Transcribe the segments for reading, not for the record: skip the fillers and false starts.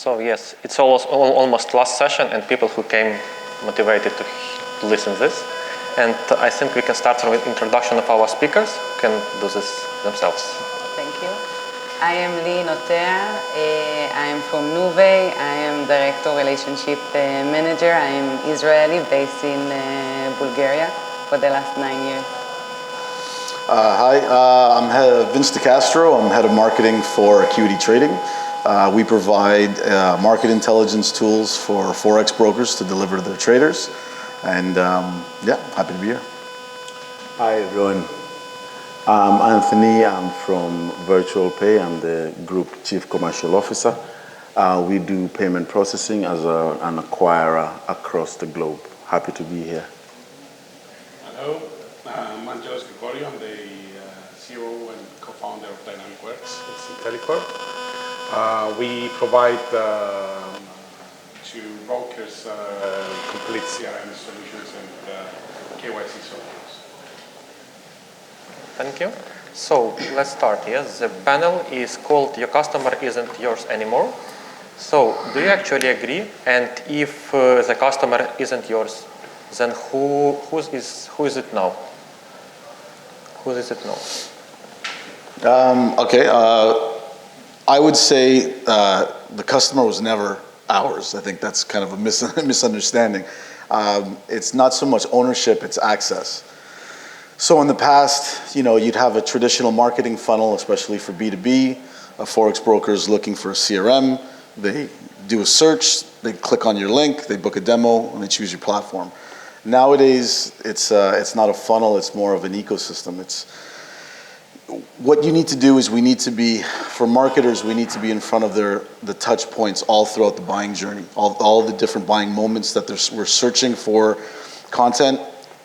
So yes, it's almost last session, and people who came motivated to listen this. And I think we can start with introduction of our speakers, who can do this themselves. Thank you. I am Lee Notea. I am from Nuvei. I am Director Relationship Manager. I am Israeli, based in Bulgaria for the last 9 years. Hi, I'm Vince DeCastro. I'm head of marketing for Acuity Trading. We provide market intelligence tools for Forex brokers to deliver to their traders. And yeah, happy to be here. Hi, everyone. I'm Anthony. I'm from Virtual Pay. I'm the Group Chief Commercial Officer. We do payment processing as an acquirer across the globe. Happy to be here. Hello, I'm Angelos Gregorio. I'm the CEO and co-founder of Dynamic Works. It's IntelliCorp. We provide to brokers complete CRM solutions and KYC solutions. Thank you. So let's start. Yes, the panel is called "Your Customer Isn't Yours Anymore." So do you actually agree? And if the customer isn't yours, then who is it now? Who is it now? Okay, I would say the customer was never ours. I think that's kind of a misunderstanding. It's not so much ownership, it's access. So in the past, you'd have a traditional marketing funnel, especially for B2B. A Forex broker is looking for a CRM. They do a search, they click on your link, they book a demo, and they choose your platform. Nowadays, it's not a funnel, it's more of an ecosystem. What you need to do is for marketers, we need to be in front of the touch points all throughout the buying journey, all the different buying moments that we're searching for content.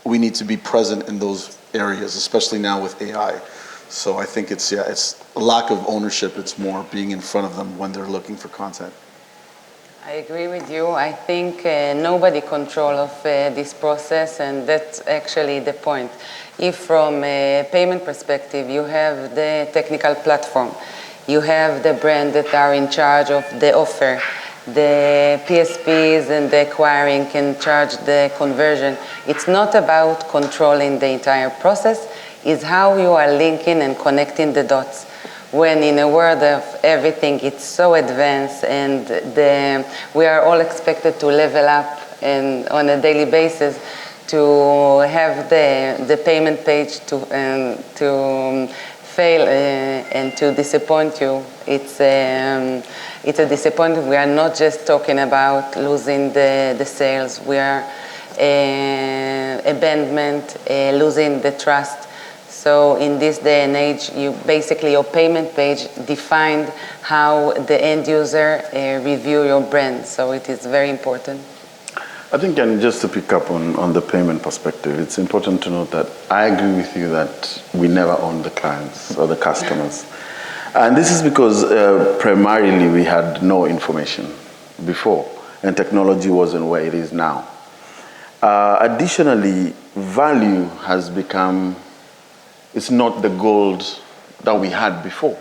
We need to be present in those areas, especially now with AI. So I think it's a lack of ownership. It's more being in front of them when they're looking for content. I agree with you. I think nobody controls this process, and that's actually the point. If from a payment perspective, you have the technical platform, you have the brand that are in charge of the offer, the PSPs and the acquiring can charge the conversion. It's not about controlling the entire process, it's how you are linking and connecting the dots. When in a world of everything, it's so advanced, and we are all expected to level up and on a daily basis to have the payment page to fail and to disappoint you. It's a disappointment. We are not just talking about losing the sales. We are abandonment, losing the trust. So in this day and age, your payment page defined how the end user review your brand. So it is very important. I think, and just to pick up on the payment perspective, it's important to note that I agree with you that we never own the clients or the customers. And this is because primarily we had no information before, and technology wasn't where it is now. Additionally, value has become, it's not the gold that we had before.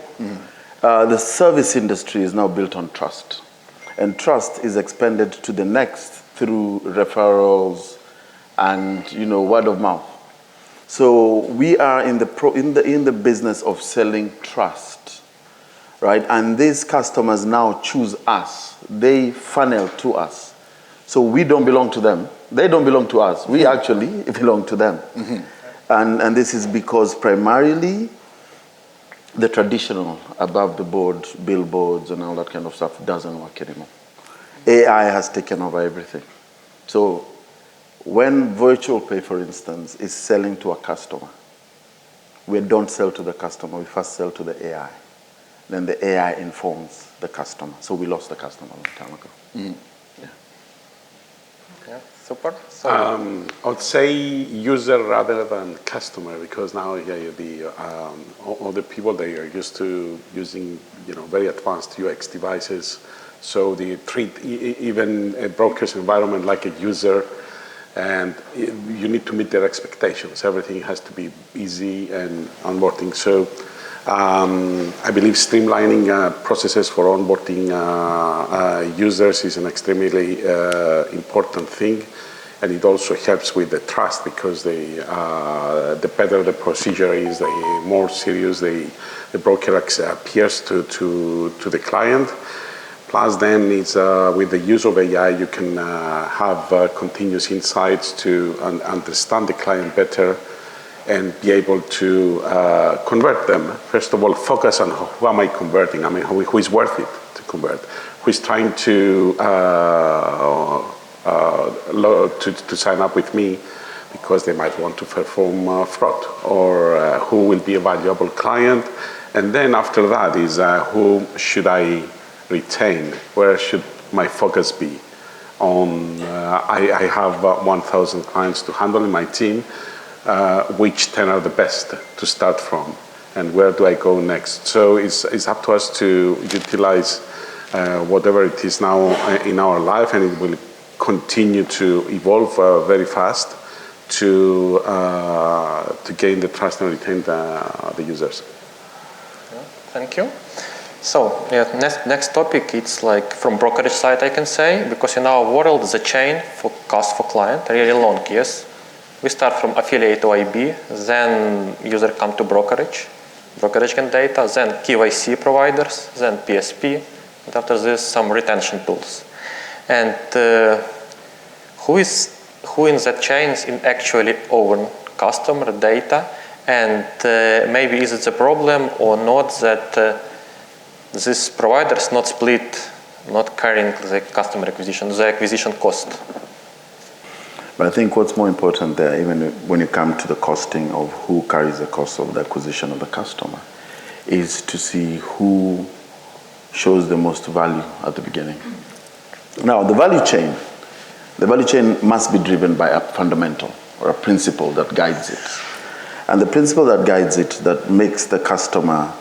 The service industry is now built on trust, and trust is expanded to the next through referrals and word of mouth. So we are in the business of selling trust, right? And these customers now choose us. They funnel to us. So we don't belong to them. They don't belong to us. We actually belong to them. And this is because primarily the traditional above the board billboards and all that kind of stuff doesn't work anymore. AI has taken over everything. So when Virtual Pay, for instance, is selling to a customer, we don't sell to the customer, we first sell to the AI. Then the AI informs the customer. So we lost the customer a long time ago. Yeah, super. So I would say user rather than customer, because now all the people, they are used to using very advanced UX devices. So they treat even a broker's environment like a user, and you need to meet their expectations. Everything has to be easy and onboarding. So I believe streamlining processes for onboarding users is an extremely important thing, and it also helps with the trust because the better the procedure is, the more serious the broker appears to the client. Plus, then it's with the use of AI, you can have continuous insights to understand the client better and be able to convert them. First of all, focus on who am I converting? I mean, who is worth it to convert? Who is trying to sign up with me because they might want to perform fraud, or who will be a valuable client? And then after that is who should I retain? Where should my focus be? On I have 1,000 clients to handle in my team. Which 10 are the best to start from, and where do I go next? So it's up to us to utilize whatever it is now in our life, and it will continue to evolve very fast to gain the trust and retain the users. Yeah, thank you. So next topic, it's like from brokerage side, I can say, because in our world the chain for cost for client really long. Yes. We start from affiliate to IB, then user come to brokerage and data, then KYC providers, then PSP, and after this some retention tools. And who in that chains in actually own customer data, and maybe is it a problem or not that this providers not split, not carrying the customer acquisition, the acquisition cost? But I think what's more important there, even when you come to the costing of who carries the cost of the acquisition of the customer, is to see who shows the most value at the beginning. Now, the value chain must be driven by a fundamental or a principle that guides it. And the principle that guides it, that makes the customer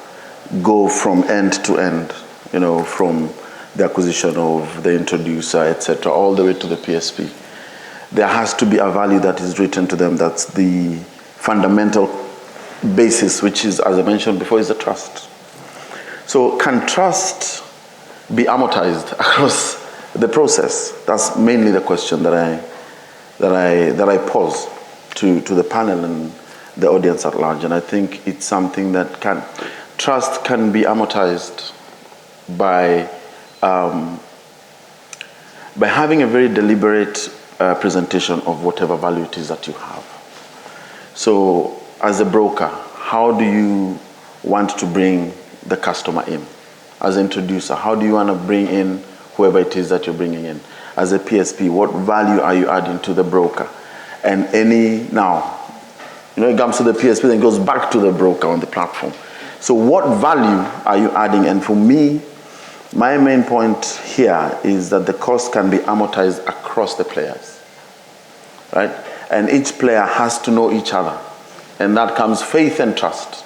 go from end to end, from the acquisition of the introducer, etc., all the way to the PSP. There has to be a value that is written to them. That's the fundamental basis, which is, as I mentioned before, is the trust. So can trust be amortized across the process? That's mainly the question that I pose to the panel and the audience at large. And I think it's something that trust can be amortized by having a very deliberate presentation of whatever value it is that you have. So as a broker, how do you want to bring the customer in? As an introducer, how do you want to bring in whoever it is that you're bringing in? As a PSP, what value are you adding to the broker? And it comes to the PSP, then it goes back to the broker on the platform. So what value are you adding? And for me, my main point here is that the cost can be amortized across the players, right? And each player has to know each other. And that comes faith and trust.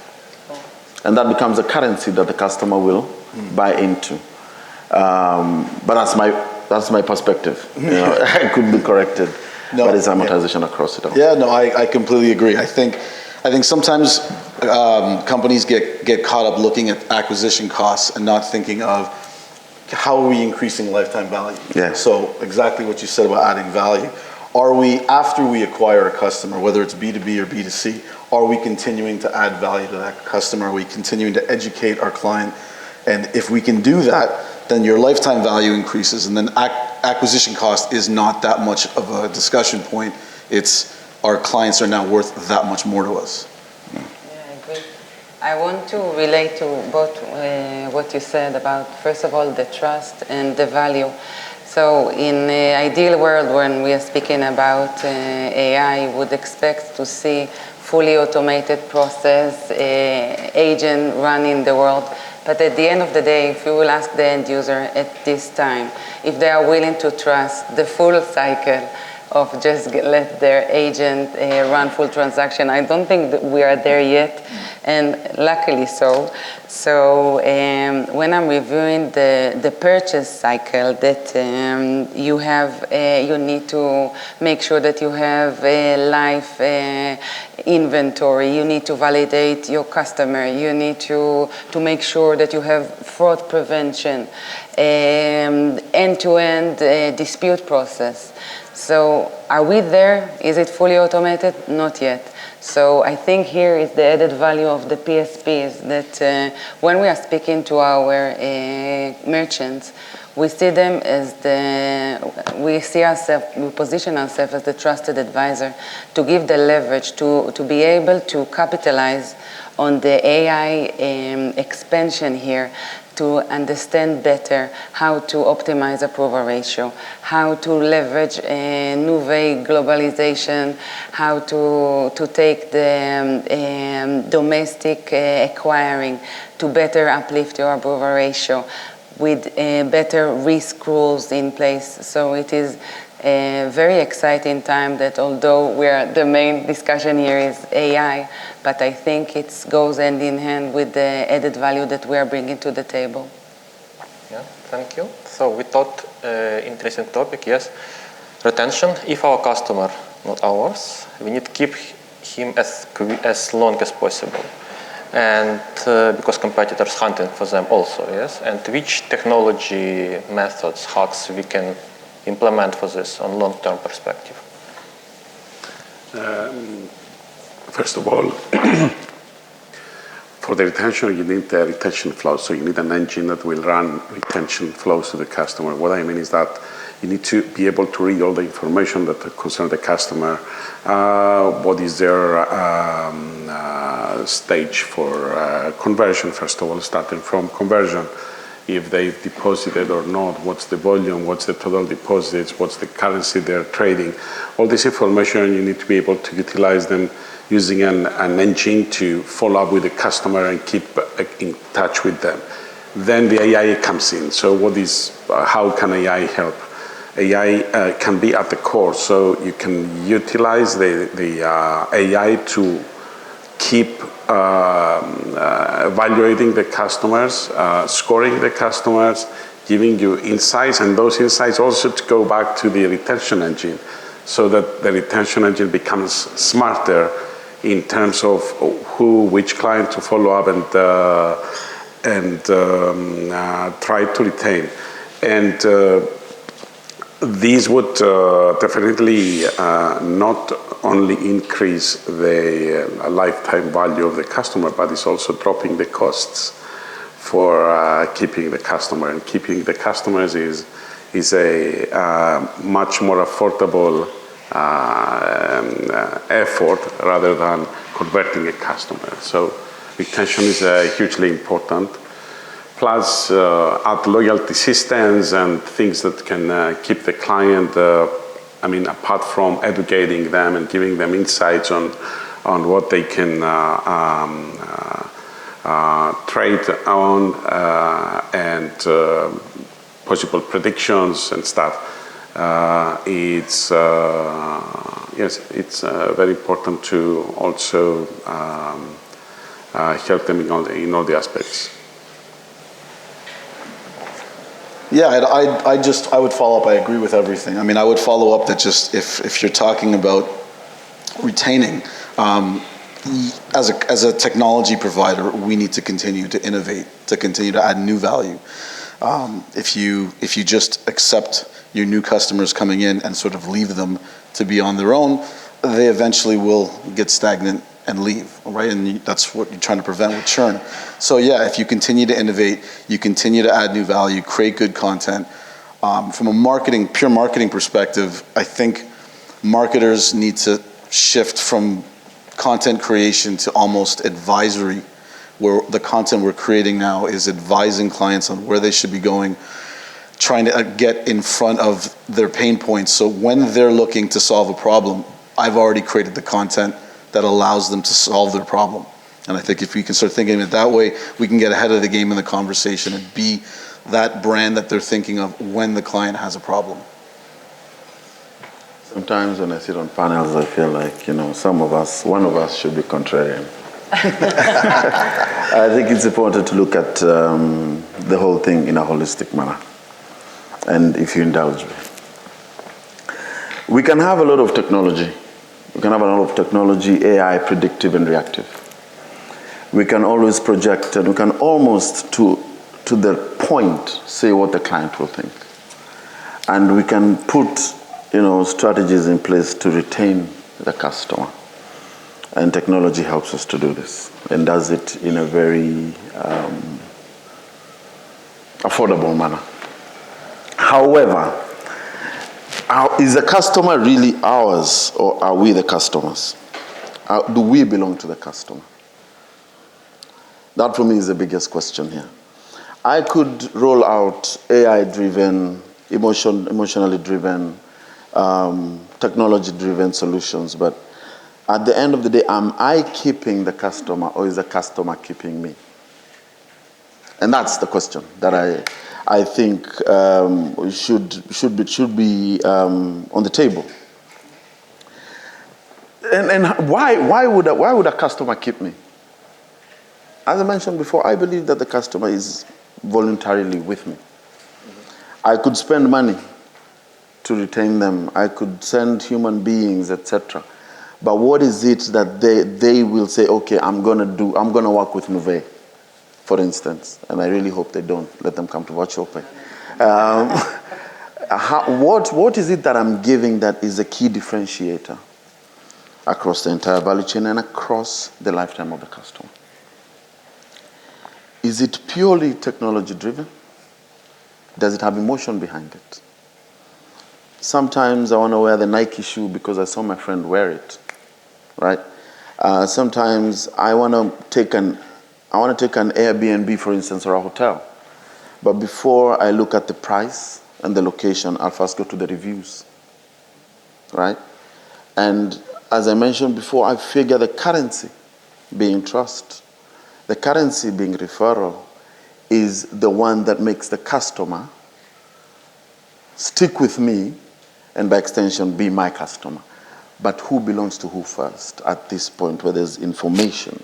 And that becomes a currency that the customer will buy into. But that's my perspective. I could be corrected. But it's amortization across it all. Yeah, no, I completely agree. I think sometimes companies get caught up looking at acquisition costs and not thinking of how are we increasing lifetime value. Yeah. So exactly what you said about adding value. Are we, after we acquire a customer, whether it's B2B or B2C, are we continuing to add value to that customer? Are we continuing to educate our client? And if we can do that, then your lifetime value increases, and then acquisition cost is not that much of a discussion point. It's our clients are now worth that much more to us. Yeah, I agree. I want to relate to both what you said about, first of all, the trust and the value. So in an ideal world, when we are speaking about AI, would expect to see fully automated process, agent running the world. But at the end of the day, if you will ask the end user at this time, if they are willing to trust the full cycle of just let their agent run full transaction. I don't think that we are there yet, and luckily so. So when I'm reviewing the purchase cycle, that you have, you need to make sure that you have a live inventory. You need to validate your customer. You need to make sure that you have fraud prevention, end-to-end dispute process. So are we there? Is it fully automated? Not yet. So I think here is the added value of the PSPs, that when we are speaking to our merchants, we see them as we position ourselves as the trusted advisor to give the leverage to be able to capitalize on the AI expansion here, to understand better how to optimize approval ratio, how to leverage Nuvei globalization, how to take the domestic acquiring to better uplift your approval ratio with better risk rules in place. So it is a very exciting time that, although the main discussion here is AI, but I think it goes hand in hand with the added value that we are bringing to the table. Yeah, thank you. So we thought interesting topic, yes. Retention. If our customer, not ours, we need to keep him as long as possible. And because competitors hunting for them also, yes. And which technology methods, hacks we can implement for this on long-term perspective? First of all, for the retention, you need the retention flow. So you need an engine that will run retention flows to the customer. What I mean is that you need to be able to read all the information that concerns the customer. What is their stage for conversion, first of all, starting from conversion. If they've deposited or not, what's the volume, what's the total deposits, what's the currency they're trading. All this information, you need to be able to utilize them using an engine to follow up with the customer and keep in touch with them. Then the AI comes in. So how can AI help? AI can be at the core, so you can utilize the AI to keep evaluating the customers, scoring the customers, giving you insights, and those insights also to go back to the retention engine, so that the retention engine becomes smarter in terms of which client to follow up and try to retain. And these would definitely not only increase the lifetime value of the customer, but it's also dropping the costs for keeping the customer. And keeping the customers is a much more affordable effort rather than converting a customer. So retention is hugely important. Plus add loyalty systems and things that can keep the client, apart from educating them and giving them insights on what they can trade on and possible predictions and stuff. It's very important to also help them in all the aspects. Yeah, I would follow up. I agree with everything. I mean, I would follow up that just if you're talking about retaining, as a technology provider, we need to continue to innovate, to continue to add new value. If you just accept your new customers coming in and sort of leave them to be on their own, they eventually will get stagnant and leave, right? And that's what you're trying to prevent with churn. So yeah, if you continue to innovate, you continue to add new value, create good content. From a pure marketing perspective, I think marketers need to shift from content creation to almost advisory, where the content we're creating now is advising clients on where they should be going, trying to get in front of their pain points. So when they're looking to solve a problem, I've already created the content that allows them to solve their problem. And I think if we can start thinking of it that way, we can get ahead of the game in the conversation and be that brand that they're thinking of when the client has a problem. Sometimes when I sit on panels, I feel like, one of us should be contrarian. I think it's important to look at the whole thing in a holistic manner. And if you indulge me. We can have a lot of technology. We can have a lot of technology, AI, predictive and reactive. We can always project, and we can almost, to the point, say what the client will think. And we can put, strategies in place to retain the customer. And technology helps us to do this, and does it in a very affordable manner. However, is the customer really ours, or are we the customers? Do we belong to the customer? That for me is the biggest question here. I could roll out AI-driven, emotionally driven, technology-driven solutions, but at the end of the day, am I keeping the customer, or is the customer keeping me? And that's the question that I think should be on the table. And why would a customer keep me? As I mentioned before, I believe that the customer is voluntarily with me. I could spend money to retain them. I could send human beings, etc. But what is it that they will say, okay, I'm going to work with Nuvei, for instance, and I really hope they don't let them come to virtual pay. What is it that I'm giving that is a key differentiator across the entire value chain and across the lifetime of the customer? Is it purely technology driven? Does it have emotion behind it? Sometimes I want to wear the Nike shoe because I saw my friend wear it, right? Sometimes I want to take an Airbnb, for instance, or a hotel. But before I look at the price and the location, I'll first go to the reviews, right? And as I mentioned before, I figure the currency being trust, the currency being referral, is the one that makes the customer stick with me and by extension be my customer. But who belongs to who first at this point where there's information,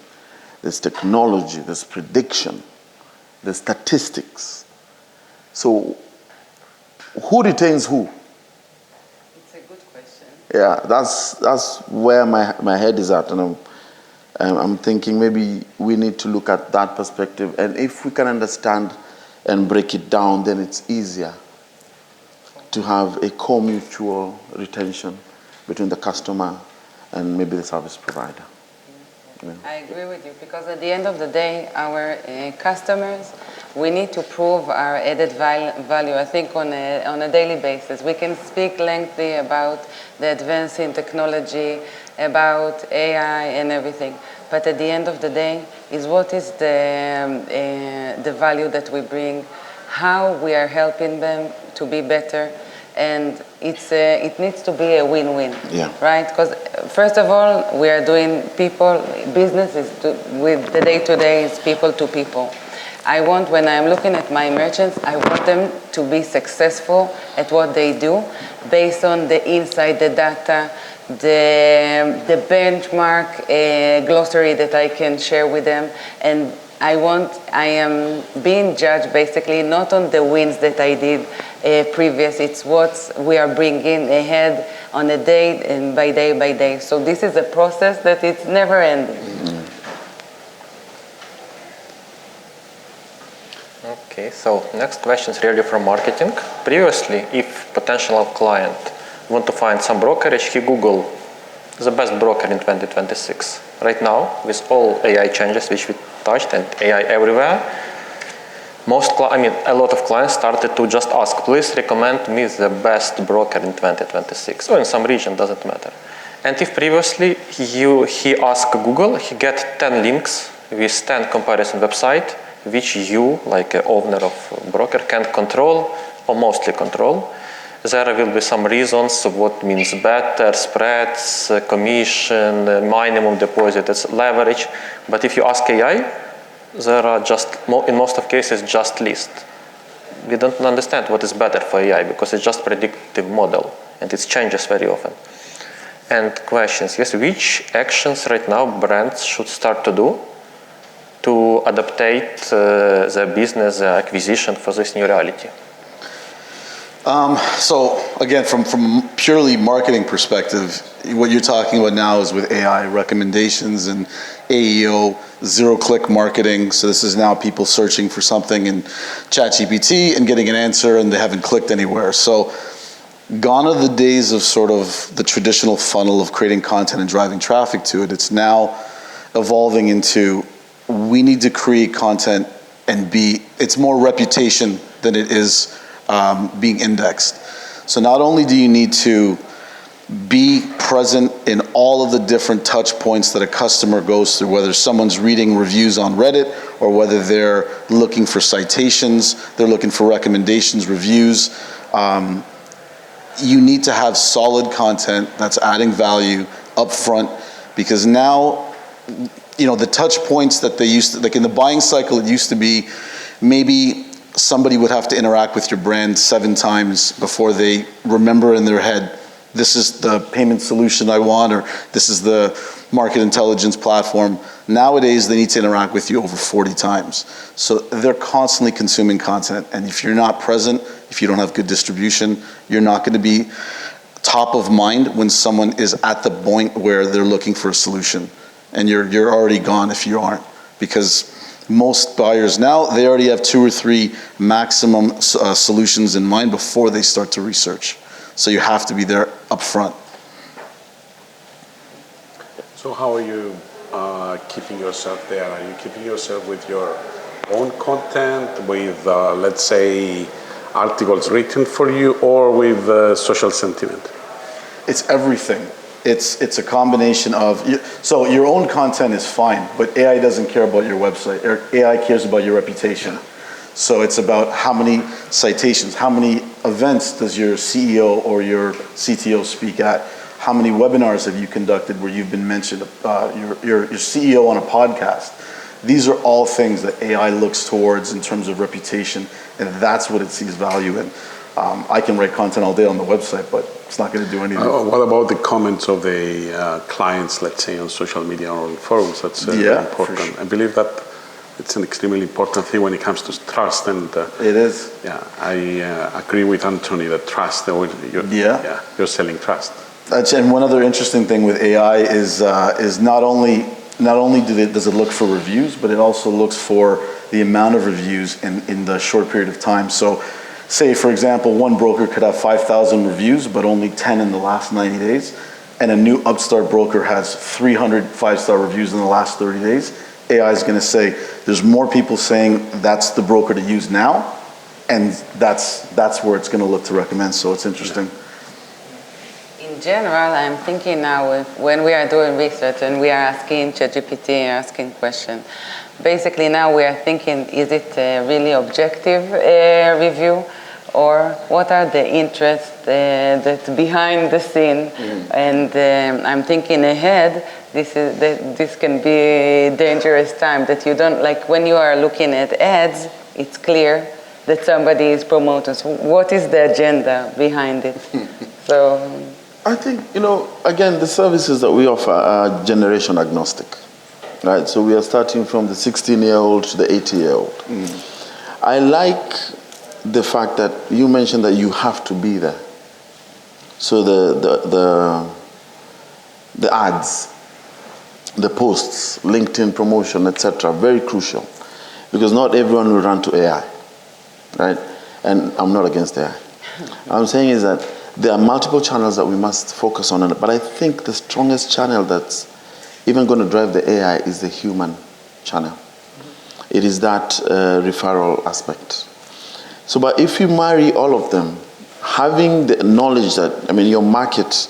there's technology, there's prediction, there's statistics. So who retains who? It's a good question. Yeah, that's where my head is at, and I'm thinking maybe we need to look at that perspective, and if we can understand and break it down, then it's easier to have a co-mutual retention between the customer and maybe the service provider. Yeah. I agree with you, because at the end of the day, our customers, we need to prove our added value, I think, on a daily basis. We can speak lengthy about the advance in technology, about AI and everything. But at the end of the day, is what is the value that we bring, how we are helping them to be better, and it needs to be a win-win, yeah, right? Because first of all, we are doing business with the day-to-day is people to people. I want, when I'm looking at my merchants, I want them to be successful at what they do based on the insight, the data, the benchmark glossary that I can share with them. And I am being judged basically not on the wins that I did previous, it's what we are bringing ahead on a day and by day. So this is a process that it's never ending. Mm-hmm. Okay, so next question is really from marketing. Previously, if potential client want to find some brokerage, he Google the best broker in 2026. Right now, with all AI changes which we touched and AI everywhere, a lot of clients started to just ask, please recommend me the best broker in 2026, or in some region, doesn't matter. And if previously he asked Google, he get 10 links with 10 comparison website, which you, like an owner of a broker, can control or mostly control. There will be some reasons of what means better, spreads, commission, minimum deposit, it's leverage. But if you ask AI, there are in most of cases, just list. We don't understand what is better for AI because it's just predictive model. and it changes very often. And questions, yes, which actions right now brands should start to do to adaptate their business acquisition for this new reality? So again, from purely marketing perspective, what you're talking about now is with AI recommendations and AEO, zero-click marketing. So this is now people searching for something in ChatGPT and getting an answer, and they haven't clicked anywhere. So gone are the days of sort of the traditional funnel of creating content and driving traffic to it. It's now evolving into, we need to create content and it's more reputation than it is being indexed. So not only do you need to be present in all of the different touch points that a customer goes through, whether someone's reading reviews on Reddit or whether they're looking for citations, they're looking for recommendations, reviews, you need to have solid content that's adding value up front, because now, the touch points that they used to, like in the buying cycle, it used to be maybe somebody would have to interact with your brand 7 times before they remember in their head, this is the payment solution I want, or this is the market intelligence platform. Nowadays, they need to interact with you over 40 times. So they're constantly consuming content. And if you're not present, if you don't have good distribution, you're not going to be top of mind when someone is at the point where they're looking for a solution. And you're already gone if you aren't. Because most buyers now, they already have 2 or 3 maximum solutions in mind before they start to research. So you have to be there up front. So how are you keeping yourself there? Are you keeping yourself with your own content, with, let's say, articles written for you, or with social sentiment? It's everything. It's a combination of, so your own content is fine, but AI doesn't care about your website. AI cares about your reputation. So it's about how many citations, how many events does your CEO or your CTO speak at? How many webinars have you conducted where you've been mentioned, your CEO on a podcast? These are all things that AI looks towards in terms of reputation, and that's what it sees value in. I can write content all day on the website, but it's not going to do anything. What about the comments of the clients, let's say, on social media or on forums? That's important. Sure. I believe that it's an extremely important thing when it comes to trust. And it is. Yeah, I agree with Anthony that trust, you're selling trust. And one other interesting thing with AI is not only does it look for reviews, but it also looks for the amount of reviews in the short period of time. So say, for example, one broker could have 5,000 reviews, but only 10 in the last 90 days. And a new upstart broker has 300 5-star reviews in the last 30 days. AI is going to say, there's more people saying that's the broker to use now, and that's where it's going to look to recommend. So it's interesting. In general, I'm thinking now when we are doing research and we are asking ChatGPT, asking questions, basically now we are thinking, is it a really objective review, or what are the interests that's behind the scene? And I'm thinking ahead, this can be a dangerous time that you don't, like when you are looking at ads, it's clear that somebody is promoting. So what is the agenda behind it? So I think, again, the services that we offer are generation agnostic, right? So we are starting from the 16-year-old to the 80-year-old. I like the fact that you mentioned that you have to be there. So the ads, the posts, LinkedIn promotion, etc., very crucial, because not everyone will run to AI, right? And I'm not against AI. I'm saying is that there are multiple channels that we must focus on, but I think the strongest channel that's even going to drive the AI is the human channel. It is that referral aspect. So, but if you marry all of them, having the knowledge that, your market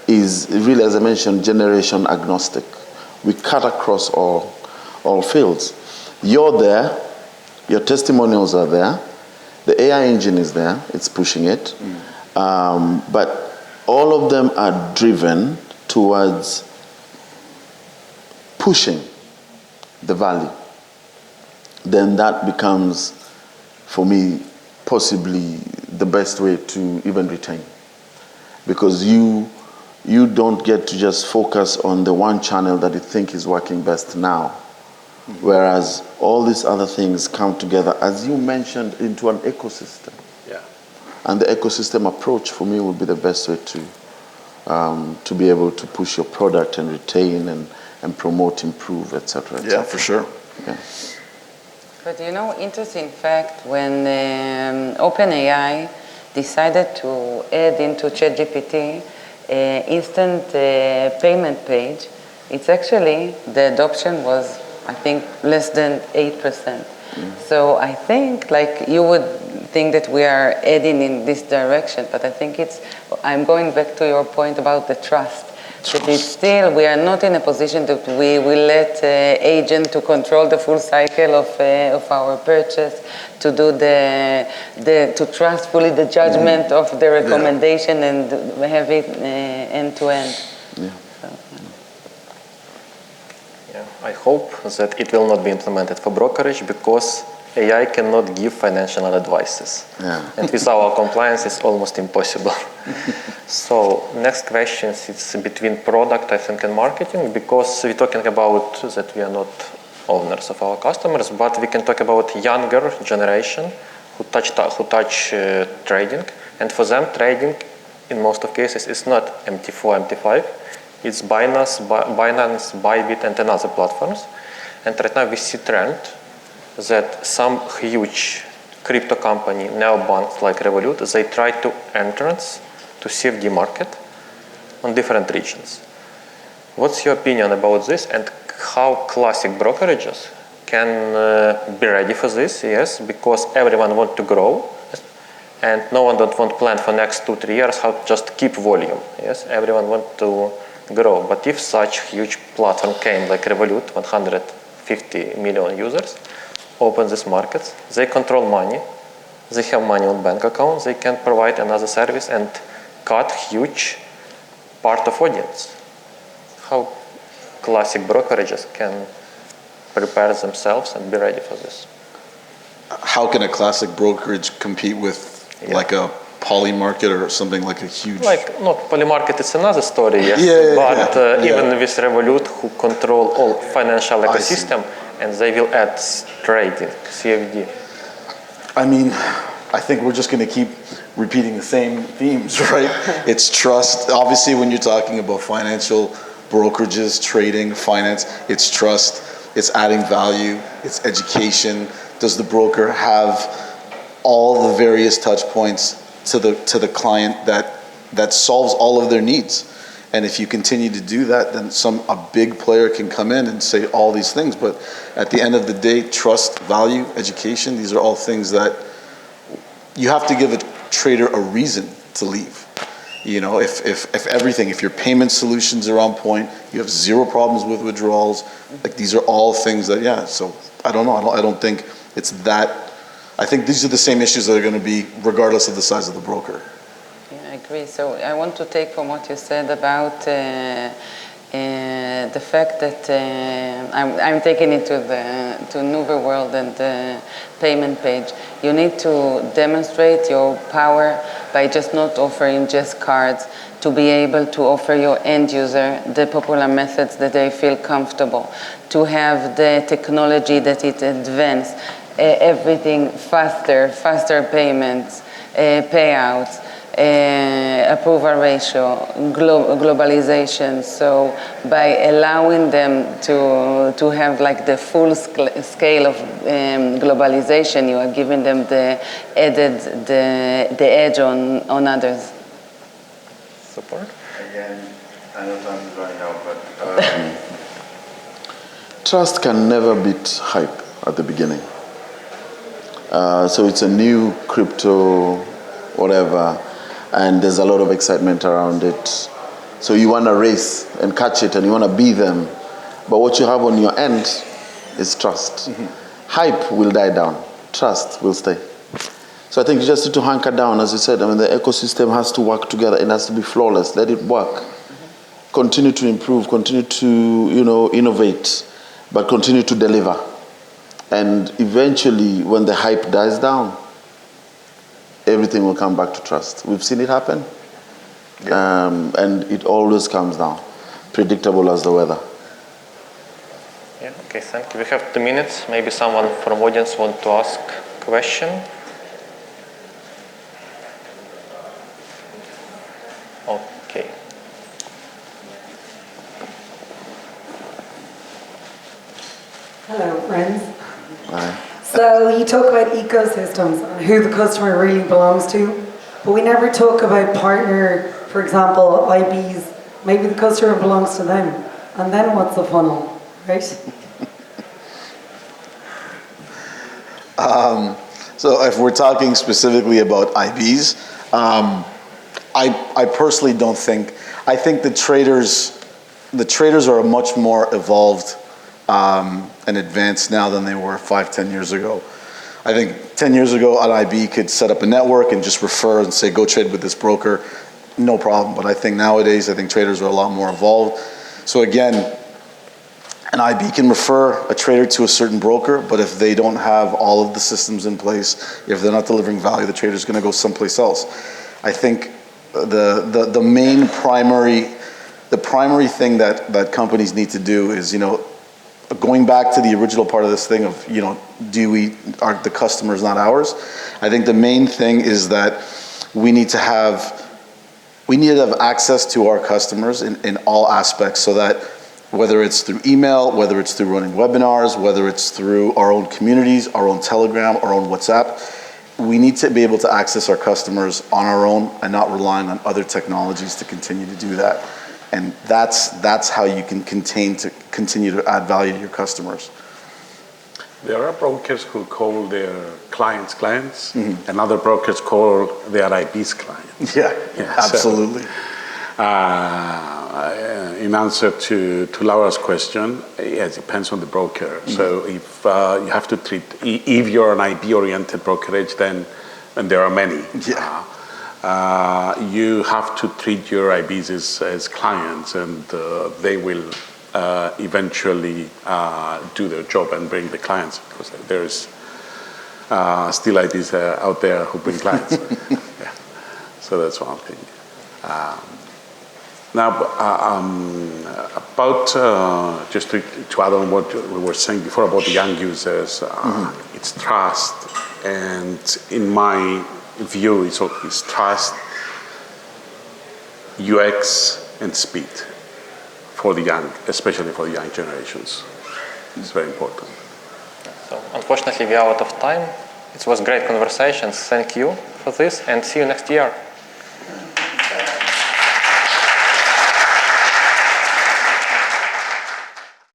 is really, as I mentioned, generation agnostic. We cut across all fields. You're there, your testimonials are there, the AI engine is there, it's pushing it. But all of them are driven towards pushing the value. Then that becomes, for me, possibly the best way to even retain. because you don't get to just focus on the one channel that you think is working best now. Whereas all these other things come together, as you mentioned, into an ecosystem. Yeah. And the ecosystem approach for me would be the best way to be able to push your product and retain and promote, improve, etc. Yeah, for sure. Yeah. But you know, interesting fact, when OpenAI decided to add into ChatGPT instant payment page, it's actually, the adoption was, I think, less than 8%. So I think, like, you would think that we are heading in this direction, but I think I'm going back to your point about the trust. That it's still, we are not in a position that we will let agent to control the full cycle of our purchase, to do to trust fully the judgment of the recommendation and have it end to end. Yeah. Yeah, I hope that it will not be implemented for brokerage, because AI cannot give financial advices. Yeah. And with our compliance, it's almost impossible. So next question is between product, I think, and marketing, because we're talking about that we are not owners of our customers, but we can talk about younger generation who touch trading. And for them, trading, in most of cases, is not MT4, MT5. It's Binance, Bybit, and another platforms. And right now we see trend that some huge crypto company, neobanks like Revolut, they try to entrance to CFD market on different regions. What's your opinion about this, and how classic brokerages can be ready for this? Yes, because everyone wants to grow, and no one don't want to plan for next 2-3 years how to just keep volume. Yes, everyone wants to grow. But if such huge platform came like Revolut, 150 million users, open these markets, they control money, they have money on bank accounts, they can provide another service and cut huge part of audience. How classic brokerages can prepare themselves and be ready for this? How can a classic brokerage compete with like a poly market or something like a huge... Like, not poly market, it's another story, yes. Even with Revolut, who control all financial ecosystem, and they will add trading, CFD. I mean, I think we're just going to keep repeating the same themes, right? It's trust. Obviously, when you're talking about financial brokerages, trading, finance, it's trust, it's adding value, it's education. Does the broker have all the various touch points to the client that solves all of their needs? And if you continue to do that, then a big player can come in and say all these things. But at the end of the day, trust, value, education, these are all things that you have to give a trader a reason to leave. You know, if your payment solutions are on point, you have zero problems with withdrawals, like these are all things that, so I don't know. I don't think it's that. I think these are the same issues that are going to be regardless of the size of the broker. Yeah, I agree. So I want to take from what you said about the fact that I'm taking it to Nuver World and the payment page. You need to demonstrate your power by just not offering just cards, to be able to offer your end user the popular methods that they feel comfortable, to have the technology that it advanced, everything faster payments, payouts, approval ratio, globalization. So by allowing them to have like the full scale of globalization, you are giving them the edge on others. Support? Again, I know time is running out, but trust can never beat hype at the beginning. So it's a new crypto, whatever, and there's a lot of excitement around it. So you want to race and catch it, and you want to be them. But what you have on your end is trust. Hype will die down. Trust will stay. So I think you just need to hunker down, as you said. I mean, the ecosystem has to work together. It has to be flawless. Let it work. Continue to improve. Continue to, innovate, but continue to deliver. And eventually, when the hype dies down, everything will come back to trust. We've seen it happen. And it always comes down, predictable as the weather. Yeah, okay, thank you. We have 2 minutes. Maybe someone from audience want to ask a question. Okay. Hello, friends. Right? So you talk about ecosystems and who the customer really belongs to, but we never talk about partner, for example, IBs. Maybe the customer belongs to them. And then what's the funnel, right? So if we're talking specifically about IBs, I personally don't think, I think the traders are much more evolved and advanced now than they were 5-10 years ago. I think 10 years ago, an IB could set up a network and just refer and say, go trade with this broker, no problem. But I think nowadays, I think traders are a lot more evolved. So again, an IB can refer a trader to a certain broker, but if they don't have all of the systems in place, if they're not delivering value, the trader's gonna go someplace else. I think the main primary thing that companies need to do is, going back to the original part of this thing of, are the customers not ours? I think the main thing is that we need to have access to our customers in all aspects, so that whether it's through email, whether it's through running webinars, whether it's through our own communities, our own Telegram, our own WhatsApp, we need to be able to access our customers on our own and not relying on other technologies to continue to do that. And that's how you can continue to add value to your customers. There are brokers who call their clients clients, and other brokers call their IBs clients. Yeah, absolutely. In answer to Laura's question, it depends on the broker. So if you have to treat, if you're an IB-oriented brokerage, then there are many. Yeah. You have to treat your IBs as clients, and they will eventually do their job and bring the clients, because there's still IBs out there who bring clients. Yeah. So that's one thing. Now, about just to add on what we were saying before about the young users, it's trust, and in my view, it's trust, UX, and speed for the young, especially for the young generations. It's very important. So unfortunately, we are out of time. It was great conversations. Thank you for this, and see you next year.